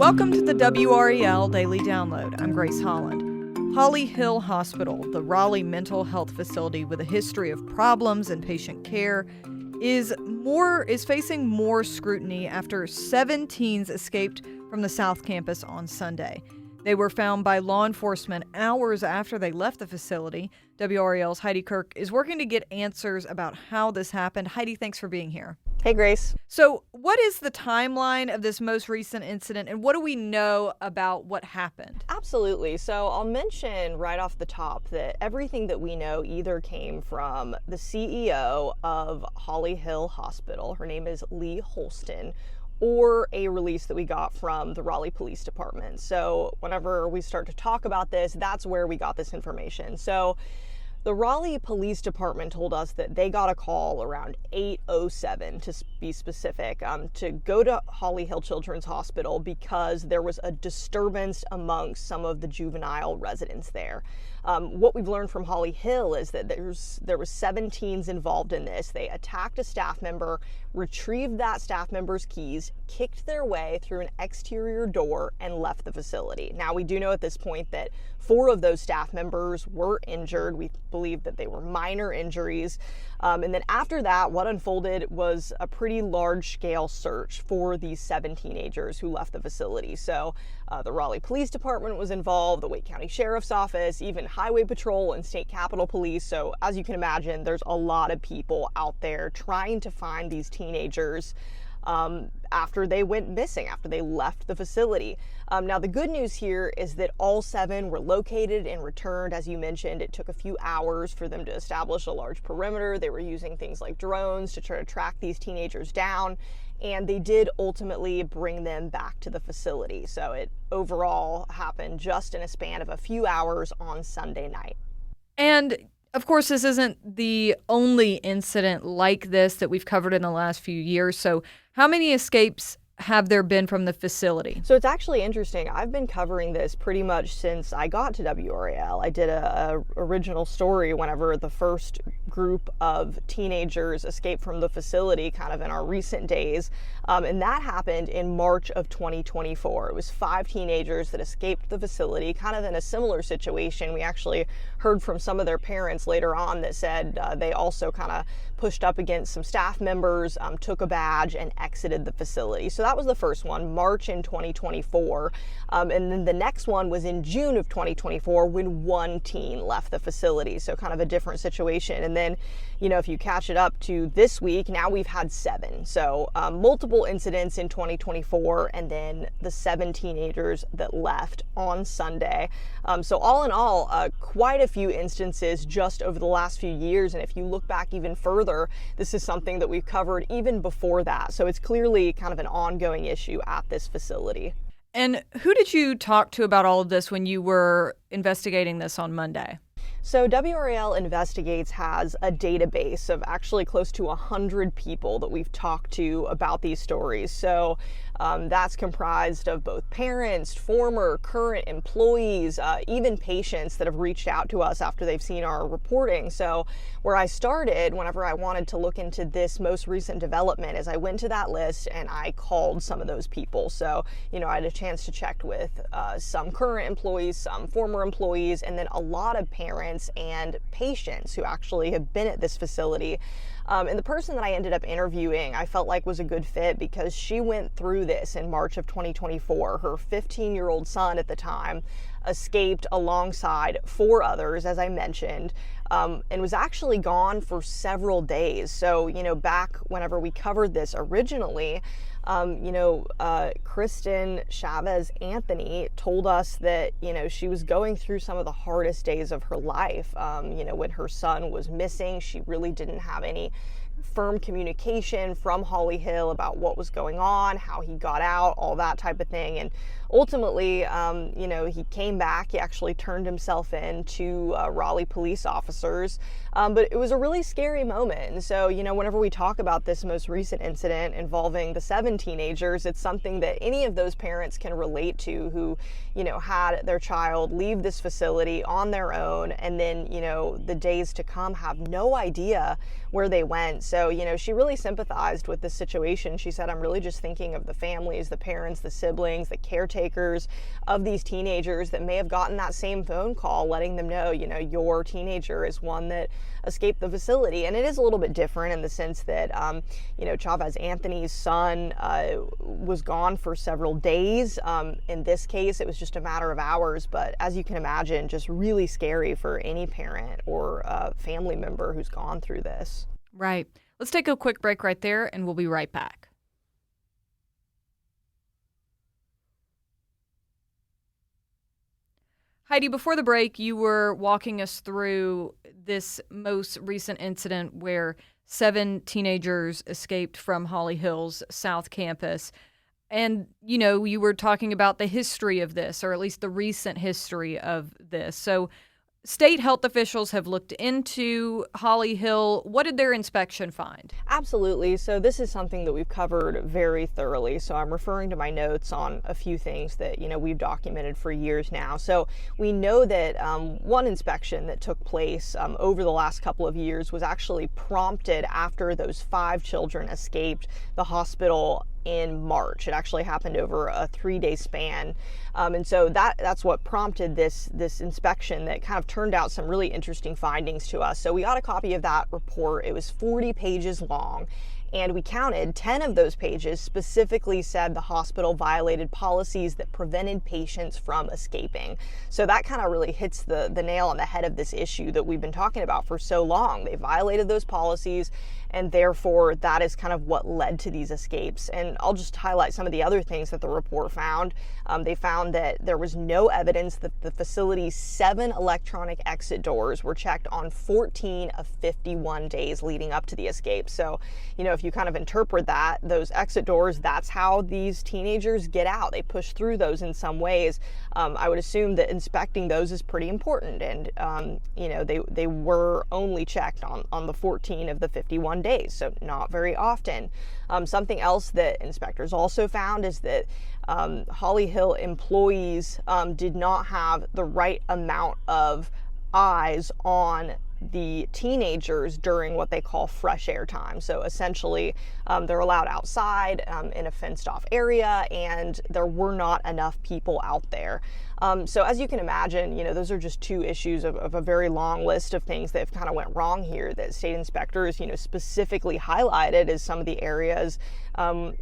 Welcome to the WRAL Daily Download. I'm Grace Holland. Holly Hill Hospital, the Raleigh mental health facility with a history of problems and patient care, is facing more scrutiny after 7 teens escaped from the South Campus on Sunday. They were found by law enforcement hours after they left the facility. WRAL's Heidi Kirk is working to get answers about how this happened. Heidi, thanks for being here. Hey, Grace. So what is the timeline of this most recent incident, and what do we know about what happened? Absolutely. So I'll mention right off the top that everything that we know either came from the CEO of Holly Hill Hospital, her name is Lee Holston, or a release that we got from the Raleigh Police Department. So whenever we start to talk about this, that's where we got this information. So the Raleigh Police Department told us that they got a call around 8:07 to be specific, to go to Holly Hill Children's Hospital because there was a disturbance amongst some of the juvenile residents there. What we've learned from Holly Hill is that there was 7 teens involved in this. They attacked a staff member, retrieved that staff member's keys, kicked their way through an exterior door, and left the facility. Now, we do know at this point that 4 of those staff members were injured. We believe that they were minor injuries. And then after that, what unfolded was a pretty large-scale search for these 7 teenagers who left the facility. So the Raleigh Police Department was involved, the Wake County Sheriff's Office, even Highway Patrol and State Capitol Police. So as you can imagine, there's a lot of people out there trying to find these teenagers after they went missing, after they left the facility. Now, the good news here is that all 7 were located and returned. As you mentioned, it took a few hours for them to establish a large perimeter. They were using things like drones to try to track these teenagers down, and they did ultimately bring them back to the facility. So it overall happened just in a span of a few hours on Sunday night. And of course, this isn't the only incident like this that we've covered in the last few years. So how many escapes have there been from the facility? So it's actually interesting. I've been covering this pretty much since I got to WRAL. I did a original story whenever the first group of teenagers escaped from the facility, kind of in our recent days. And that happened in March of 2024. It was 5 teenagers that escaped the facility, kind of in a similar situation. We actually heard from some of their parents later on that said they also kind of pushed up against some staff members, took a badge, and exited the facility. So that was the first one, March in 2024. And then the next one was in June of 2024 when 1 teen left the facility. So kind of a different situation. And then, if you catch it up to this week, now we've had 7. So multiple incidents in 2024, and then the 7 teenagers that left on Sunday. So all in all, quite a few instances just over the last few years. And if you look back even further, this is something that we've covered even before that. So it's clearly kind of an ongoing issue at this facility. And who did you talk to about all of this when you were investigating this on Monday? So WRAL Investigates has a database of actually close to 100 people that we've talked to about these stories. So that's comprised of both parents, former, current employees, even patients that have reached out to us after they've seen our reporting. So where I started, whenever I wanted to look into this most recent development, is I went to that list and I called some of those people. So, I had a chance to check with some current employees, some former employees, and then a lot of parents and patients who actually have been at this facility. And the person that I ended up interviewing, I felt like was a good fit because she went through this in March of 2024. Her 15-year-old son at the time escaped alongside 4 others, as I mentioned, and was actually gone for several days. So, back whenever we covered this originally, Kristen Chavez Anthony told us that, she was going through some of the hardest days of her life. When her son was missing, she really didn't have any firm communication from Holly Hill about what was going on, how he got out, all that type of thing. And ultimately, he came back. He actually turned himself in to Raleigh police officers. But it was a really scary moment. And so, whenever we talk about this most recent incident involving the 7 teenagers, it's something that any of those parents can relate to who, had their child leave this facility on their own and then, the days to come have no idea where they went. So, she really sympathized with this situation. She said, I'm really just thinking of the families, the parents, the siblings, the caretakers of these teenagers that may have gotten that same phone call letting them know, your teenager is one that escaped the facility. And it is a little bit different in the sense that, Chavez Anthony's son was gone for several days. In this case, it was just a matter of hours. But as you can imagine, just really scary for any parent or family member who's gone through this. Right. Let's take a quick break right there, and we'll be right back. Heidi, before the break, you were walking us through this most recent incident where 7 teenagers escaped from Holly Hill's South Campus. And, you were talking about the history of this, or at least the recent history of this. So state health officials have looked into Holly Hill. What did their inspection find? Absolutely. So this is something that we've covered very thoroughly. So I'm referring to my notes on a few things that, we've documented for years now. So we know that one inspection that took place over the last couple of years was actually prompted after those 5 children escaped the hospital in March. It actually happened over a 3-day span. And so that's what prompted this inspection that kind of turned out some really interesting findings to us. So we got a copy of that report. It was 40 pages long. And we counted 10 of those pages specifically said the hospital violated policies that prevented patients from escaping. So that kind of really hits the nail on the head of this issue that we've been talking about for so long. They violated those policies, and therefore that is kind of what led to these escapes. And I'll just highlight some of the other things that the report found. They found that there was no evidence that the facility's 7 electronic exit doors were checked on 14 of 51 days leading up to the escape. So, if you kind of interpret that, those exit doors, that's how these teenagers get out. They push through those in some ways. I would assume that inspecting those is pretty important. And, they were only checked on the 14 of the 51 days, so not very often. Something else that inspectors also found is that Holly Hill employees did not have the right amount of eyes on the teenagers during what they call fresh air time. So essentially, they're allowed outside in a fenced off area, and there were not enough people out there. So as you can imagine, those are just 2 issues of a very long list of things that kind of went wrong here that state inspectors, specifically highlighted as some of the areas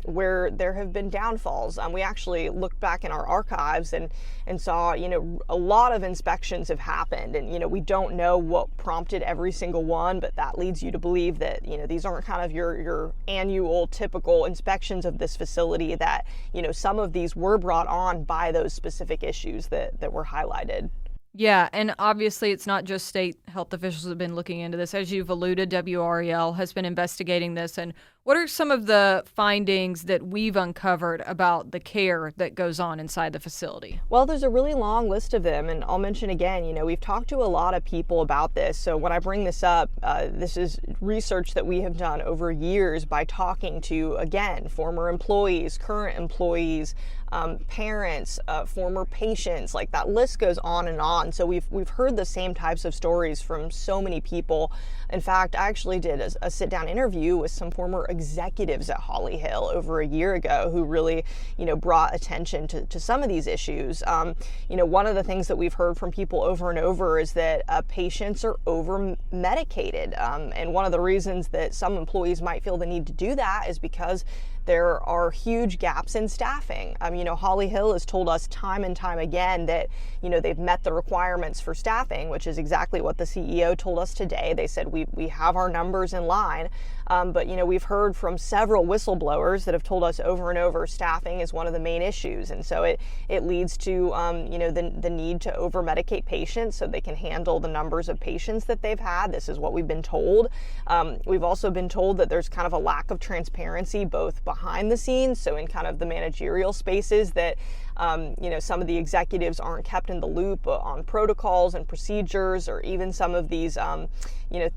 where there have been downfalls. We actually looked back in our archives and saw, a lot of inspections have happened, and, we don't know what prompted every single one, but that leads you to believe that, these aren't kind of your annual typical inspections of this facility, that, some of these were brought on by those specific issues that were highlighted. Yeah, and obviously it's not just state health officials that have been looking into this. As you've alluded, WRAL has been investigating this. And what are some of the findings that we've uncovered about the care that goes on inside the facility? Well, there's a really long list of them, and I'll mention again, we've talked to a lot of people about this. So when I bring this up, this is research that we have done over years by talking to, again, former employees, current employees, parents, former patients, like that list goes on and on. So we've heard the same types of stories from so many people. In fact, I actually did a sit-down interview with some former executives at Holly Hill over a year ago who really, brought attention to some of these issues. One of the things that we've heard from people over and over is that patients are over-medicated. And one of the reasons that some employees might feel the need to do that is because there are huge gaps in staffing. Holly Hill has told us time and time again that, they've met the requirements for staffing, which is exactly what the CEO told us today. They said we have our numbers in line, but, we've heard from several whistleblowers that have told us over and over staffing is one of the main issues. And so it leads to, the need to over-medicate patients so they can handle the numbers of patients that they've had. This is what we've been told. We've also been told that there's kind of a lack of transparency both behind the scenes, so in kind of the managerial spaces, that Some of the executives aren't kept in the loop on protocols and procedures, or even some of these,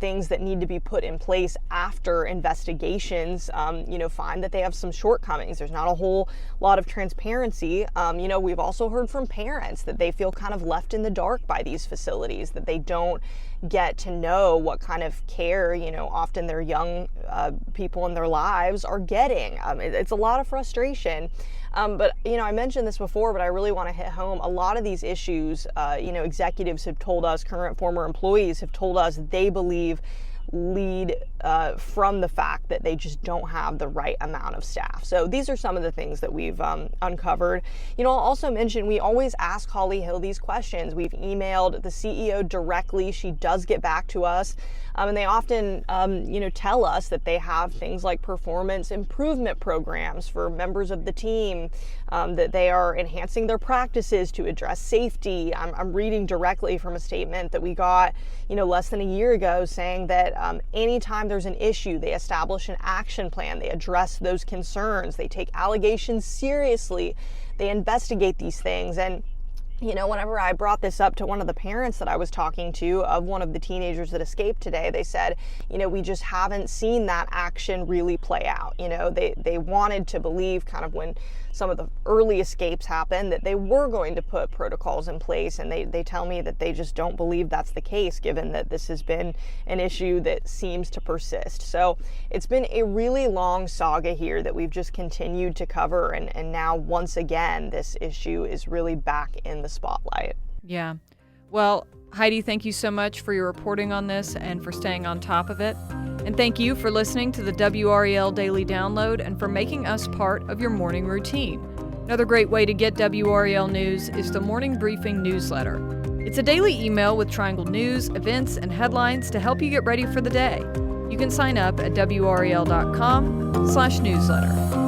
things that need to be put in place after investigations, find that they have some shortcomings. There's not a whole lot of transparency. We've also heard from parents that they feel kind of left in the dark by these facilities, that they don't get to know what kind of care, often their young people in their lives are getting. It's a lot of frustration. But I mentioned this before, but I really want to hit home. A lot of these issues, executives have told us, current, former employees have told us they believe lead from the fact that they just don't have the right amount of staff. So these are some of the things that we've uncovered. I'll also mention we always ask Holly Hill these questions. We've emailed the CEO directly. She does get back to us. And they often, tell us that they have things like performance improvement programs for members of the team, that they are enhancing their practices to address safety. I'm reading directly from a statement that we got, less than a year ago, saying that anytime there's an issue, they establish an action plan. They address those concerns. They take allegations seriously. They investigate these things. And whenever I brought this up to one of the parents that I was talking to of one of the teenagers that escaped today, they said, we just haven't seen that action really play out. They wanted to believe, kind of when some of the early escapes happened, that they were going to put protocols in place. And they tell me that they just don't believe that's the case, given that this has been an issue that seems to persist. So it's been a really long saga here that we've just continued to cover. And now, once again, this issue is really back in the spotlight. Yeah. Well, Heidi, thank you so much for your reporting on this and for staying on top of it. And thank you for listening to the WRAL Daily Download and for making us part of your morning routine. Another great way to get WRAL news is the Morning Briefing newsletter. It's a daily email with Triangle news, events, and headlines to help you get ready for the day. You can sign up at WRAL.com/newsletter.